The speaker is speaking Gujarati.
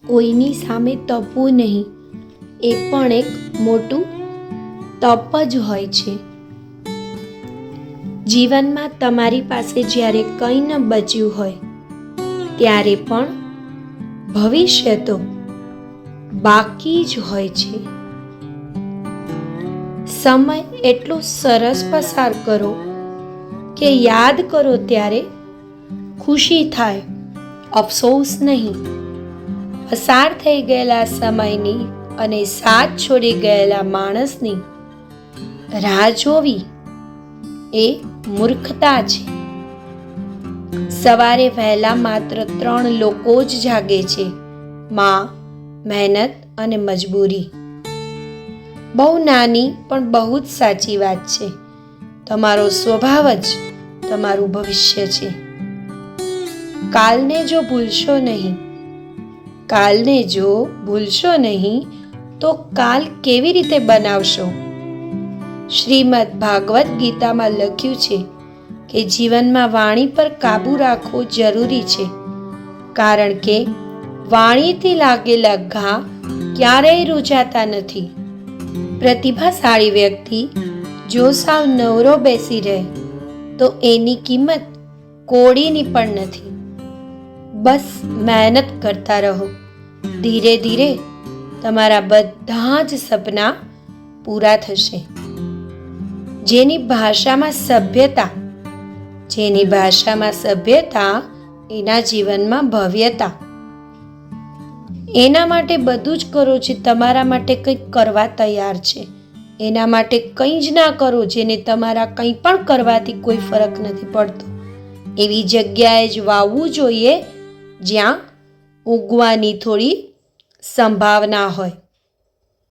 કોઈની સામે તપવું નહીં, એ પણ એક મોટું તપ જ હોય છે. જીવનમાં તમારી પાસે જ્યારે કંઈ ન બચ્યું હોય ત્યારે પણ ભવિષ્ય તો બાકી જ હોય છે. સમય એટલો સરસ પસાર કરો કે યાદ કરો ત્યારે ખુશી થાય, અફસોસ નહીં. પસાર થઈ ગયેલા સમયની અને સાથ છોડી ગયેલા માણસની રાહ જોવી એ મૂર્ખતા છે. સવારે વહેલા માત્ર 3 લોકો જ જાગે છે: માં, મહેનત અને મજબૂરી. બહુ નાની પણ બહુ જ સાચી વાત છે. તમારો સ્વભાવ જ તમારું ભવિષ્ય છે. કાલને જો ભૂલશો નહીં તો કાલ કેવી રીતે બનાવશો? શ્રીમદ ભાગવત ગીતામાં લખ્યું છે કે જીવનમાં વાણી પર કાબૂ રાખવો જરૂરી છે, કારણ કે વાણીથી લાગેલા ઘા ક્યારેય રૂંઝાતા નથી. પ્રતિભાશાળી વ્યક્તિ જો સાવ નવરો બેસી રહે તો એની કિંમત કોડીની પણ નથી. બસ મહેનત કરતા રહો. ધીરે ધીરે તમારા બધા જ સપના પૂરા થશે. જેની ભાષામાં સભ્યતા એના જીવનમાં ભવ્યતા. એના માટે બધું જ કરો જે તમારા માટે કંઈક કરવા તૈયાર છે. એના માટે કંઈ જ ના કરો જેને તમારા કંઈ પણ કરવાથી કોઈ ફરક નથી પડતો. એવી જગ્યાએ જ વાવવું જોઈએ જ્યાં ઉગવાની થોડી સંભાવના હોય.